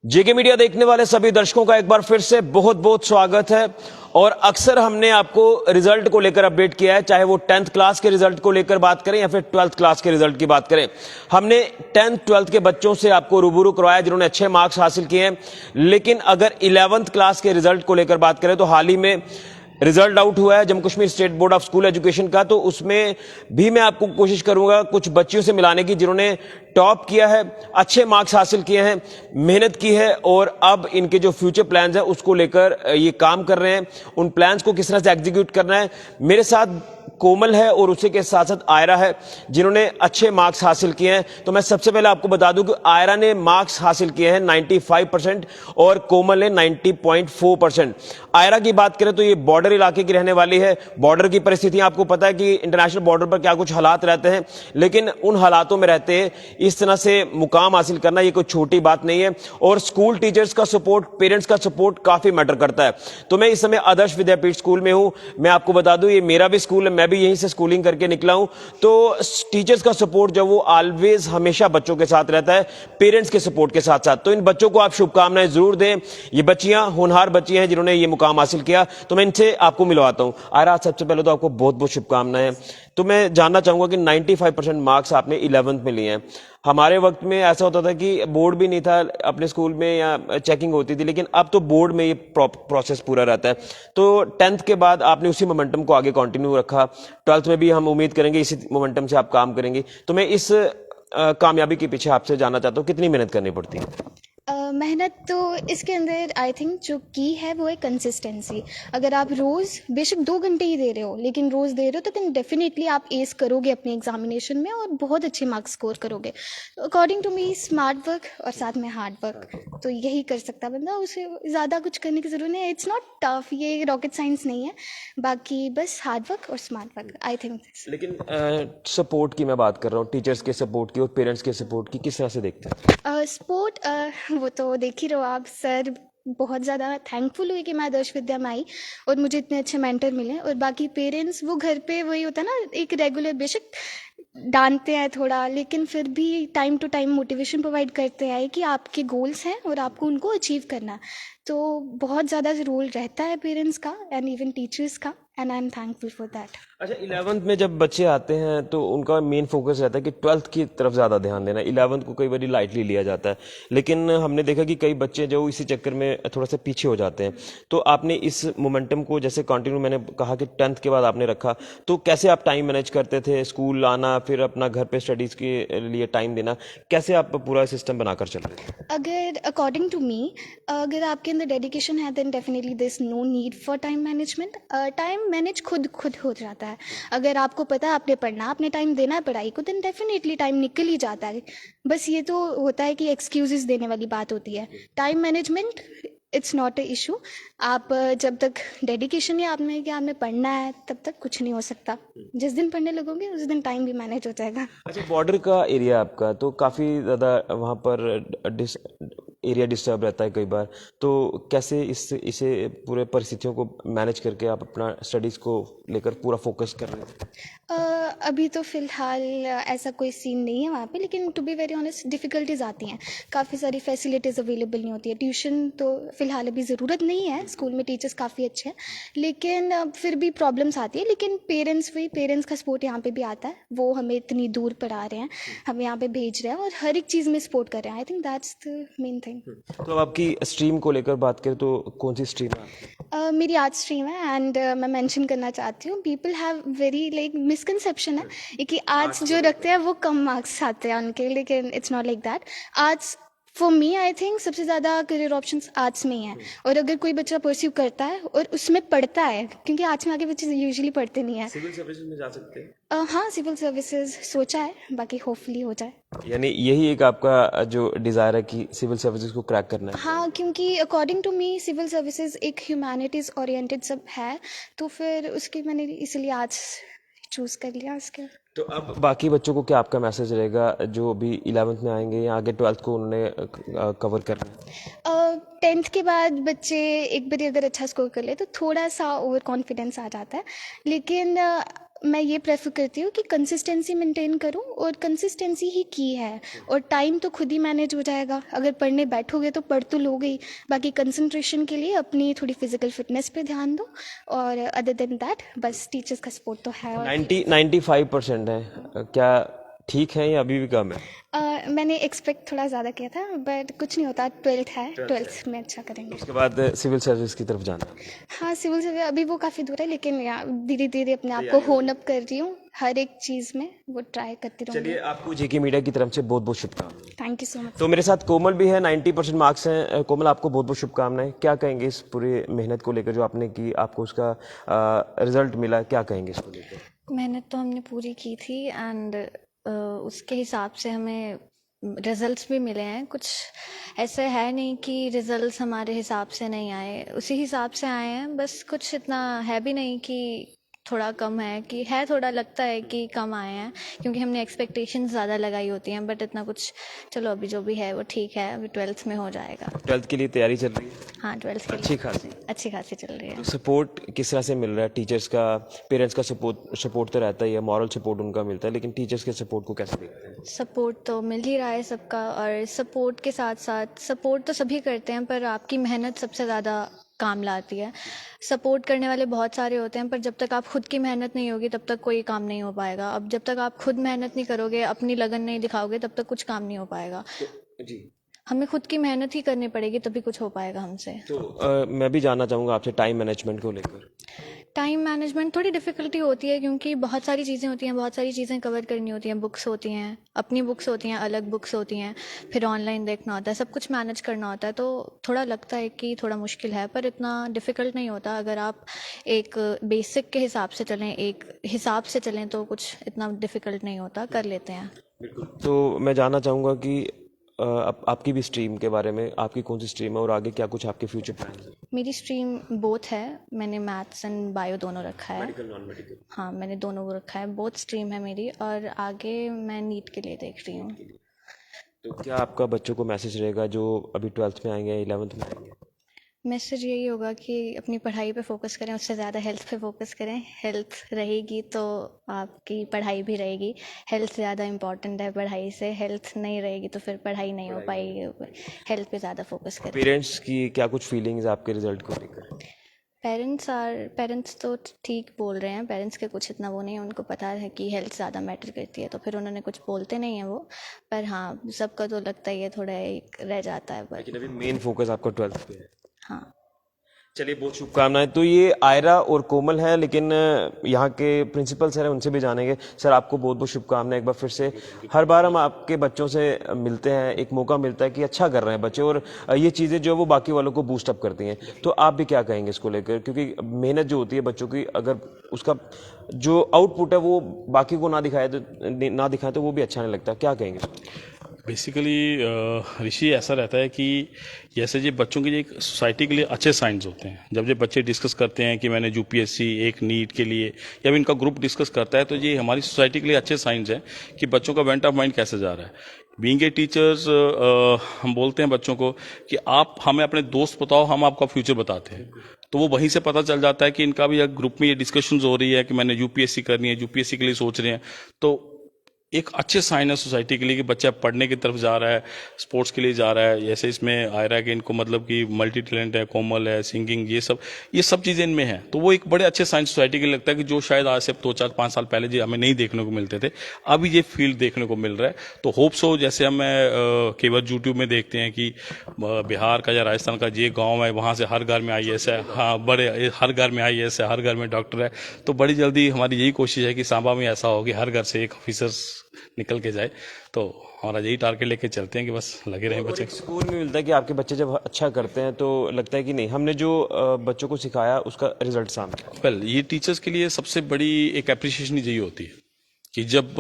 जेके media देखने वाले सभी दर्शकों का एक बार फिर से बहुत बहुत स्वागत है। और अक्सर हमने आपको रिजल्ट को लेकर अपडेट किया है, चाहे वो 10th क्लास के रिजल्ट को लेकर बात करें या फिर 12th क्लास के रिजल्ट की बात करें। हमने 10th 12th के बच्चों से आपको रूबरू करवाया जिन्होंने अच्छे मार्क्स हासिल किए हैं। लेकिन अगर 11th क्लास के रिजल्ट को लेकर बात करें तो हाल ही में रिजल्ट आउट हुआ है Jammu Kashmir state board of school education का, तो उसमें भी मैं आपको कोशिश करूंगा कुछ बच्चियों से मिलाने की जिन्होंने टॉप किया है, अच्छे मार्क्स हासिल किए हैं, मेहनत की है और अब इनके जो फ्यूचर प्लान्स हैं उसको लेकर ये काम कर रहे हैं। उन प्लान्स को किस तरह से एग्जीक्यूट करना है। मेरे साथ कोमल है और उसी के साथ साथ आयरा है जिन्होंने अच्छे मार्क्स हासिल किए हैं। तो मैं सबसे पहले आपको बता दूं कि आयरा ने मार्क्स हासिल किए हैं 95% और कोमल ने 90.4%। आयरा की बात करें तो ये बॉर्डर इलाके की रहने वाली है। बॉर्डर की परिस्थितियां आपको पता है कि इंटरनेशनल बॉर्डर पर क्या कुछ हालात रहते हैं, लेकिन उन हालातों में रहते इस तरह से मुकाम हासिल करना ये कोई छोटी बात नहीं है। और स्कूल टीचर्स का सपोर्ट, पेरेंट्स का सपोर्ट काफी मैटर करता है। तो मैं इस समय आदर्श विद्यापीठ स्कूल में हूं। मैं आपको बता दूं ये मेरा भी स्कूल है, मैं भी यहीं से स्कूलिंग करके निकला हूं। तो टीचर्स का सपोर्ट जो वो ऑलवेज हमेशा बच्चों के साथ रहता है, पेरेंट्स के सपोर्ट के साथ साथ। तो इन बच्चों को आप शुभकामनाएं जरूर दें। ये बच्चियां होनहार बच्चियां हैं जिन्होंने ये मुकाम हासिल किया। तो मैं इनसे आपको मिलवाता हूं। आयरा, सबसे पहले तो आपको बहुत बहुत शुभकामनाएं। तो मैं जानना चाहूंगा कि 95% मार्क्स आपने 11th में लिए हैं। हमारे वक्त में ऐसा होता था कि बोर्ड भी नहीं था अपने स्कूल में या चेकिंग होती थी, लेकिन अब तो बोर्ड में ये प्रोसेस पूरा रहता है। तो 10th के बाद आपने उसी मोमेंटम को आगे कंटिन्यू रखा। 12th में भी हम उम्मीद करेंगे इसी मोमेंटम से आप काम करेंगे। तो मैं इस कामयाबी के पीछे आपसे जानना चाहता हूँ कितनी मेहनत करनी पड़ती है। मेहनत तो इसके अंदर आई थिंक जो की है वो है कंसिस्टेंसी। अगर आप रोज़ बेशक 2 घंटे ही दे रहे हो लेकिन रोज़ दे रहे हो तो देन डेफिनेटली आप एस करोगे अपने एग्जामिनेशन में और बहुत अच्छे मार्क्स स्कोर करोगे। According to me smart work और साथ में हार्ड वर्क तो यही कर सकता बंदा, उसे ज़्यादा कुछ करने की ज़रूरत नहीं है। इट्स नॉट टफ, ये रॉकेट साइंस नहीं है, बाकी बस हार्ड वर्क और स्मार्ट वर्क आई थिंक। लेकिन सपोर्ट की मैं बात कर रहा हूँ, टीचर्स के सपोर्ट की और पेरेंट्स के सपोर्ट की, किस तरह से देखते हैं? स्पोर्ट वो तो देख ही रहो आप सर। बहुत ज़्यादा थैंकफुल हुई कि मैं आदर्श विद्या में आई और मुझे इतने अच्छे मेंटर मिले। और बाकी पेरेंट्स वो घर पे वही होता है ना, एक रेगुलर बेशक डांटते हैं थोड़ा लेकिन फिर भी time to time motivation provide करते हैं कि आपके गोल्स हैं और आपको उनको अचीव करना है। तो बहुत ज़्यादा रोल रहता है पेरेंट्स का एंड इवन टीचर्स का, and I am thankful for that. अच्छा, 11th में जब बच्चे आते हैं तो उनका मेन फोकस रहता है कि 12th की तरफ ज़्यादा ध्यान देना। 11th को कई बार लाइटली लिया जाता है, लेकिन हमने देखा कि कई बच्चे जो इसी चक्कर में थोड़ा सा पीछे हो जाते हैं। तो आपने इस मोमेंटम को जैसे कंटिन्यू, मैंने कहा कि 10th के बाद आपने रखा, तो कैसे आप टाइम मैनेज करते थे? स्कूल आना, फिर अपना घर पे स्टडीज़ के लिए टाइम देना, कैसे आप पूरा सिस्टम बनाकर चल रहे थे? अगर अकॉर्डिंग टू मी अगर आपके अंदर डेडिकेशन है then definitely this no need for time management. Time manage खुद हो जाता है। अगर आपको पता है आपने पढ़ना, आपने टाइम देना है पढ़ाई को, देन डेफिनेटली टाइम निकल ही जाता है। बस ये तो होता है कि एक्सक्यूजेस देने वाली बात होती है। Time management it's not a issue. आप जब तक डेडिकेशन है आप में कि आपने पढ़ना है तब तक कुछ नहीं हो सकता। जिस दिन पढ़ने लगोगे उस दिन टाइम भी मैनेज हो जाएगा। अच्छा, बॉर्डर का एरिया आपका तो काफ़ी ज़्यादा वहाँ पर एरिया डिस्टर्ब रहता है कई बार। तो कैसे इसे पूरे परिस्थितियों को मैनेज करके आप अपना स्टडीज़ को लेकर पूरा फोकस कर रहे हैं? अभी तो फ़िलहाल ऐसा कोई सीन नहीं है वहाँ पे, लेकिन to be very honest difficulties आती हैं। काफ़ी सारी फैसिलिटीज़ अवेलेबल नहीं होती है। ट्यूशन तो फ़िलहाल अभी ज़रूरत नहीं है, स्कूल में टीचर्स काफ़ी अच्छे हैं, लेकिन फिर भी प्रॉब्लम्स आती है। लेकिन पेरेंट्स का सपोर्ट यहाँ पे भी आता है। वो हमें इतनी दूर पढ़ा रहे हैं, हमें यहाँ पे भेज रहे हैं और हर एक चीज़ में सपोर्ट कर रहे हैं। I think that's the main thing. तो अब आपकी स्ट्रीम को लेकर बात करें तो कौन सी स्ट्रीम है आपकी? मेरी आर्ट स्ट्रीम है एंड मैं मेंशन करना चाहती हूँ, people have very like misconception है कि आर्ट्स जो रखते हैं वो कम मार्क्स आते हैं उनके, लेकिन it's not like that. Arts for me I think सबसे ज़्यादा करियर ऑप्शंस आर्ट्स में ही हैं। और अगर कोई बच्चा परस्यू करता है और उसमें पढ़ता है, क्योंकि आर्ट्स में आगे बच्चे यूजुअली पढ़ते नहीं हैं। सिविल सर्विसेज में जा सकते हैं? हाँ, सिविल सर्विसेज सोचा है, बाकी होपफुली हो जाए। यानी यही एक आपका जो डिज़ायर है कि सिविल सर्विसेज को क्रैक करना है? हाँ, क्योंकि according to me civil services एक ह्यूमैनिटीज़ ओरिएंटेड सब है, तो फिर उसके मैंने इसलिए आर्ट्स चूज़ कर लिया उसके। तो अब बाकी बच्चों को क्या आपका मैसेज रहेगा जो अभी 11th में आएंगे या आगे 12th को उन्होंने कवर करना है? 10th के बाद बच्चे एक बार अगर अच्छा स्कोर कर ले तो थोड़ा सा ओवर कॉन्फिडेंस आ जाता है, लेकिन मैं ये प्रेफर करती हूँ कि कंसिस्टेंसी मेंटेन करूँ, और कंसिस्टेंसी ही की है, और टाइम तो खुद ही मैनेज हो जाएगा। अगर पढ़ने बैठोगे तो पढ़ तो लोगे ही, बाकी कंसंट्रेशन के लिए अपनी थोड़ी फिजिकल फिटनेस पे ध्यान दो, और अदर देन दैट बस टीचर्स का सपोर्ट तो है। और 95% है, क्या ठीक है या अभी भी कम है? मैंने एक्सपेक्ट थोड़ा ज़्यादा किया था, बट कुछ नहीं होता, 12th है, 12th में अच्छा करेंगे। उसके बाद सिविल सर्विस की तरफ जाना? हाँ, सिविल सर्विस अभी वो काफ़ी दूर है, लेकिन या धीरे धीरे अपने आप को होन अप कर रही हूँ, हर एक चीज़ में वो ट्राई करती रहूँगी। चलिए, आपको जेके मीडिया की तरफ से बहुत बहुत शुभकामनाएं। Thank you so much. तो मेरे साथ कोमल भी है, 90% मार्क्स हैं। कोमल, आपको बहुत बहुत शुभकामनाएं। क्या कहेंगे इस पूरी मेहनत को लेकर जो आपने की, आपको उसका रिजल्ट मिला, क्या कहेंगे इसको लेकर? मेहनत तो हमने पूरी की थी, एंड उसके हिसाब से हमें रिजल्ट्स भी मिले हैं। कुछ ऐसे है नहीं कि रिजल्ट्स हमारे हिसाब से नहीं आए, उसी हिसाब से आए हैं। बस कुछ इतना है भी नहीं कि थोड़ा कम है, कि है थोड़ा लगता है कि कम आए हैं, क्योंकि हमने एक्सपेक्टेशंस ज़्यादा लगाई होती हैं। बट इतना कुछ, चलो अभी जो भी है वो ठीक है, अभी 12th में हो जाएगा। 12th के लिए तैयारी चल रही है? हाँ, 12th के अच्छी लिए खासी। अच्छी खासी चल रही है। तो सपोर्ट किस तरह से मिल रहा है? टीचर्स का, पेरेंट्स का सपोर्ट तो रहता ही है, मॉरल सपोर्ट उनका मिलता है, लेकिन टीचर्स के सपोर्ट को कैसे देखते हैं? सपोर्ट तो मिल ही रहा है सबका, और सपोर्ट के साथ साथ सपोर्ट तो सभी करते हैं, पर आपकी मेहनत सबसे ज़्यादा काम लाती है। सपोर्ट करने वाले बहुत सारे होते हैं, पर जब तक आप खुद की मेहनत नहीं होगी तब तक कोई काम नहीं हो पाएगा। अब जब तक आप खुद मेहनत नहीं करोगे, अपनी लगन नहीं दिखाओगे, तब तक कुछ काम नहीं हो पाएगा। जी। हमें खुद की मेहनत ही करनी पड़ेगी, तभी कुछ हो पाएगा हमसे। तो मैं भी जानना चाहूँगा आपसे टाइम मैनेजमेंट को लेकर। टाइम मैनेजमेंट थोड़ी डिफ़िकल्टी होती है, क्योंकि बहुत सारी चीज़ें होती हैं, बहुत सारी चीज़ें कवर करनी होती हैं। बुक्स होती हैं, अपनी बुक्स होती हैं, अलग बुक्स होती हैं, फिर ऑनलाइन देखना होता है, सब कुछ मैनेज करना होता है। तो थोड़ा लगता है कि थोड़ा मुश्किल है, पर इतना डिफ़िकल्ट नहीं होता। अगर आप एक बेसिक के हिसाब से चलें, एक हिसाब से चलें, तो कुछ इतना डिफ़िकल्ट नहीं होता, कर लेते हैं। बिल्कुल। तो मैं जानना चाहूँगा कि आपकी भी स्ट्रीम के बारे में, आपकी कौन सी स्ट्रीम है और आगे क्या कुछ आपके फ्यूचर प्लान है? मेरी स्ट्रीम बोथ है, मैंने मैथ्स एंड बायो दोनों रखा है। Medical, non medical? हाँ, मैंने दोनों वो रखा है, बोथ स्ट्रीम है मेरी, और आगे मैं नीट के लिए देख रही हूँ। तो क्या आपका बच्चों को मैसेज रहेगा जो अभी 12th में आएंगे, 11th में आएंगे? मैसेज यही होगा कि अपनी पढ़ाई पे फोकस करें, उससे ज़्यादा हेल्थ पे फोकस करें। हेल्थ रहेगी तो आपकी पढ़ाई भी रहेगी। हेल्थ ज़्यादा इम्पॉर्टेंट है पढ़ाई से, हेल्थ नहीं रहेगी तो फिर पढ़ाई नहीं हो पाएगी। हेल्थ पे ज़्यादा फोकस करें। पेरेंट्स की क्या कुछ फीलिंग्स आपके रिजल्ट को लेकर? पेरेंट्स तो ठीक बोल रहे हैं। पेरेंट्स के कुछ इतना वो नहीं है, उनको पता है कि हेल्थ ज़्यादा मैटर करती है, तो फिर उन्होंने कुछ बोलते नहीं हैं वो। पर हाँ, सबका तो लगता ही है, थोड़ा एक रह जाता है। पर लेकिन अभी मेन फोकस आपका 12th पे है। हाँ, चलिए, बहुत शुभकामनाएं। तो ये आयरा और कोमल है, लेकिन यहाँ के प्रिंसिपल सर हैं, उनसे भी जानेंगे। सर, आपको बहुत बहुत शुभकामनाएं एक बार फिर से। हर बार हम आपके बच्चों से मिलते हैं, एक मौका मिलता है कि अच्छा कर रहे हैं बच्चे, और ये चीज़ें जो है वो बाकी वालों को बूस्ट अप करती हैं। तो आप भी क्या कहेंगे इसको लेकर? क्योंकि मेहनत जो होती है बच्चों की, अगर उसका जो आउटपुट है वो बाकी को ना दिखाए तो वो भी अच्छा नहीं लगता। क्या कहेंगे इसको? बेसिकली ऋषि, ऐसा रहता है कि जैसे ये बच्चों के लिए एक सोसाइटी के लिए अच्छे साइंस होते हैं। जब ये बच्चे डिस्कस करते हैं कि मैंने यूपीएससी, एक नीट के लिए, या इनका ग्रुप डिस्कस करता है, तो ये हमारी सोसाइटी के लिए अच्छे साइंस हैं कि बच्चों का वेंट ऑफ माइंड कैसे जा रहा है। बीइंग ए टीचर्स, हम बोलते हैं बच्चों को कि आप हमें अपने दोस्त बताओ, हम आपका फ्यूचर बताते हैं। तो वो वहीं से पता चल जाता है कि इनका भी एक ग्रुप में ये डिस्कशंस हो रही है कि मैंने यूपीएससी करनी है, यूपीएससी के लिए सोच रहे हैं। तो एक अच्छे साइन है सोसाइटी के लिए कि बच्चा पढ़ने की तरफ जा रहा है, स्पोर्ट्स के लिए जा रहा है। जैसे इसमें आयरा के इनको मतलब कि मल्टी टैलेंट है, कोमल है, सिंगिंग, ये सब चीज़ें इनमें हैं। तो वो एक बड़े अच्छे साइंस सोसाइटी के लिए लगता है कि जो शायद आज से 2-4-5 साल पहले जो हमें नहीं देखने को मिलते थे, अभी ये फील्ड देखने को मिल रहा है। तो होप सो, जैसे हमें कई बार यूट्यूब में देखते हैं कि बिहार का या राजस्थान का ये गाँव है, वहाँ से हर घर में IAS है, हाँ, हर घर में IAS है, हर घर में डॉक्टर है। तो बड़ी जल्दी हमारी यही कोशिश है कि सांबा में ऐसा हो कि हर घर से एक ऑफिसर निकल के जाए। तो हमारा यही टारगेट लेके चलते हैं कि बस लगे रहें बच्चे। स्कूल में मिलता है कि आपके बच्चे जब अच्छा करते हैं तो लगता है कि नहीं, हमने जो बच्चों को सिखाया उसका रिजल्ट सामने आया। वेल, ये टीचर्स के लिए सबसे बड़ी एक एप्रिसिएशन यही होती है कि जब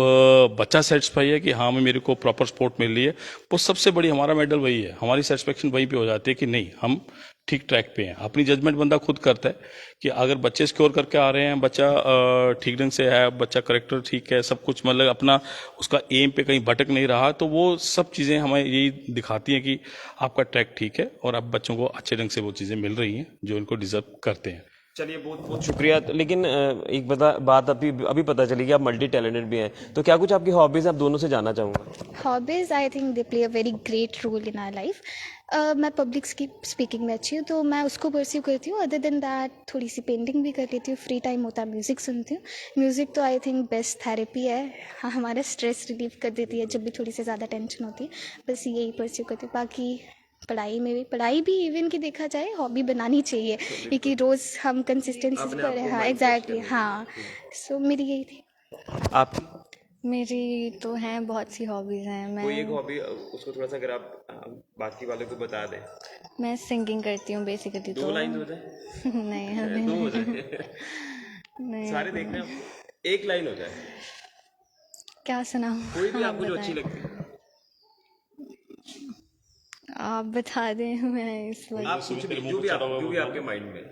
बच्चा सेटिस्फाई है कि हाँ, मेरे को प्रॉपर सपोर्ट मिल रही है, वो सबसे बड़ी हमारा मेडल वही है। हमारी सेटिस्फेक्शन वहीं पे हो जाती है कि नहीं, हम ठीक ट्रैक पे हैं। अपनी जजमेंट बंदा खुद करता है कि अगर बच्चे स्कोर करके आ रहे हैं, बच्चा ठीक ढंग से है, बच्चा करेक्टर ठीक है, सब कुछ मतलब अपना उसका एम पे कहीं भटक नहीं रहा, तो वो सब चीज़ें हमें यही दिखाती हैं कि आपका ट्रैक ठीक है और अब बच्चों को अच्छे ढंग से वो चीज़ें मिल रही हैं जो इनको डिजर्व करते हैं। चलिए, बहुत बहुत शुक्रिया। लेकिन एक बात अभी पता चली कि आप मल्टी टैलेंटेड भी हैं, तो क्या कुछ आपकी हॉबीज आप दोनों से जानना चाहूँगा। Hobbies I think they play a very great role in our life. मैं पब्लिक स्पीकिंग में अच्छी हूँ, तो मैं उसको परस्यू करती हूँ। अदर देन दैट थोड़ी सी पेंटिंग भी कर लेती हूँ, फ्री टाइम होता है म्यूज़िक सुनती हूँ। म्यूज़िक तो आई थिंक बेस्ट थेरेपी है, हाँ, हमारा स्ट्रेस रिलीव कर देती है जब भी थोड़ी सी ज़्यादा टेंशन होती है। बस यही परस्यू करती हूँ। बाकी पढ़ाई भी इवन की देखा जाए हॉबी बनानी चाहिए, क्योंकि रोज़ हम कंसिस्टेंसी से पढ़े। हाँ, एग्जैक्टली, हाँ। सो मेरी यही थी। आप मेरी तो हैं बहुत सी हॉबीज़ हैं। कोई एक हॉबी उसको थोड़ा सा अगर आप बाकी वालों को बता दें। मैं सिंगिंग करती हूँ बेसिकली। दो तो लाइन हो जाए। नहीं, अभी दो हो नहीं। जाए। नहीं, सारे देखने हैं आपको। एक लाइन हो जाए, क्या सुनाऊँ? कोई भी आप आपको जो अच्छी बताएं। लगती है। आप बता दें, मैं इस आप वक्त कुछ भी, जो भी आपके माइंड में।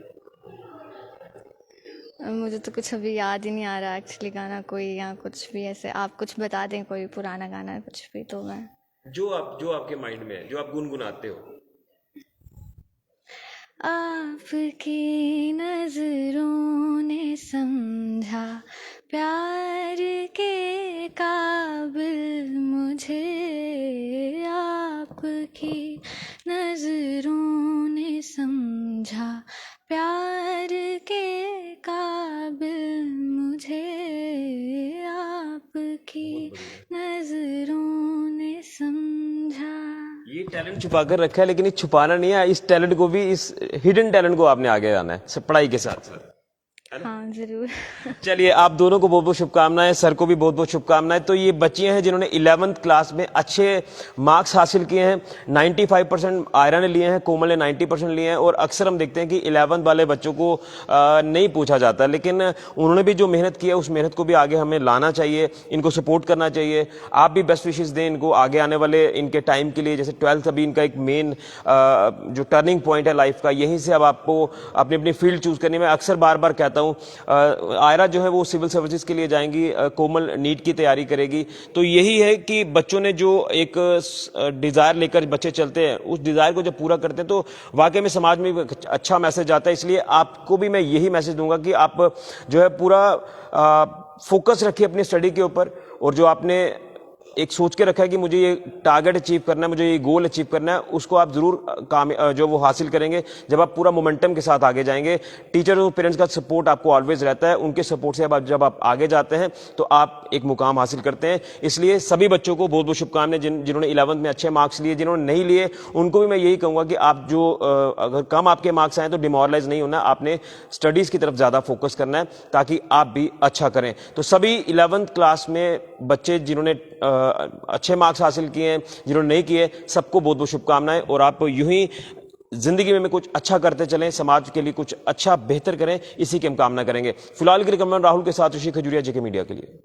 मुझे तो कुछ अभी याद ही नहीं आ रहा एक्चुअली गाना कोई, या कुछ भी ऐसे आप कुछ बता दें, कोई पुराना गाना कुछ भी, तो मैं जो आपके माइंड में है, जो आप गुनगुनाते हो। आपकी नजरों ने समझा प्यार के काबिल मुझे, आपकी नजरों ने समझा प्यार के काबिल मुझे, आपकी नजरों ने समझा। ये टैलेंट छुपा कर रखा है, लेकिन ये छुपाना नहीं है। इस टैलेंट को भी, इस हिडन टैलेंट को आपने आगे आना है सब पढ़ाई के साथ साथ। हाँ, जरूर। चलिए, आप दोनों को बहुत बहुत शुभकामनाएं, सर को भी बहुत बहुत शुभकामनाएं। तो ये बच्चियां हैं जिन्होंने 11th क्लास में अच्छे मार्क्स हासिल किए हैं। 95% आयरा ने लिए हैं, कोमल ने 90% लिए हैं। और अक्सर हम देखते हैं कि 11th वाले बच्चों को नहीं पूछा जाता, लेकिन उन्होंने भी जो मेहनत की है उस मेहनत को भी आगे हमें लाना चाहिए, इनको सपोर्ट करना चाहिए। आप भी बेस्ट विशेस दें इनको आगे आने वाले इनके टाइम के लिए। जैसे 12th अभी इनका एक मेन जो टर्निंग पॉइंट है लाइफ का, यहीं से अब आपको अपनी अपनी फील्ड चूज करनी है। मैं अक्सर बार बार कहता हूँ, आयरा जो है वो सिविल सर्विसेज के लिए जाएंगी, कोमल नीट की तैयारी करेगी। तो यही है कि बच्चों ने जो एक डिजायर लेकर बच्चे चलते हैं, उस डिजायर को जब पूरा करते हैं तो वाकई में समाज में अच्छा मैसेज आता है। इसलिए आपको भी मैं यही मैसेज दूंगा कि आप जो है पूरा फोकस रखिए अपनी स्टडी के ऊपर, और जो आपने एक सोच के रखा है कि मुझे ये टारगेट अचीव करना है, मुझे ये गोल अचीव करना है, उसको आप जरूर जो वो हासिल करेंगे जब आप पूरा मोमेंटम के साथ आगे जाएंगे। टीचर और पेरेंट्स का सपोर्ट आपको ऑलवेज रहता है, उनके सपोर्ट से जब आप आगे जाते हैं तो आप एक मुकाम हासिल करते हैं। इसलिए सभी बच्चों को बहुत बहुत शुभकामनाएं, जिन्होंने 11th में अच्छे मार्क्स लिए, जिन्होंने नहीं लिए उनको भी मैं यही कहूंगा कि आप जो अगर कम आपके मार्क्स आए तो डिमोरलाइज नहीं होना, आपने स्टडीज की तरफ ज्यादा फोकस करना है ताकि आप भी अच्छा करें। तो सभी 11th क्लास में बच्चे जिन्होंने अच्छे मार्क्स हासिल किए हैं, जिन्होंने नहीं किए, सबको बहुत बहुत शुभकामनाएं। और आप यूं ही जिंदगी में कुछ अच्छा करते चलें, समाज के लिए कुछ अच्छा बेहतर करें, इसी की हम कामना करेंगे। फिलहाल के लिए राहुल के साथ ऋषि खजूरिया, जेके मीडिया के लिए।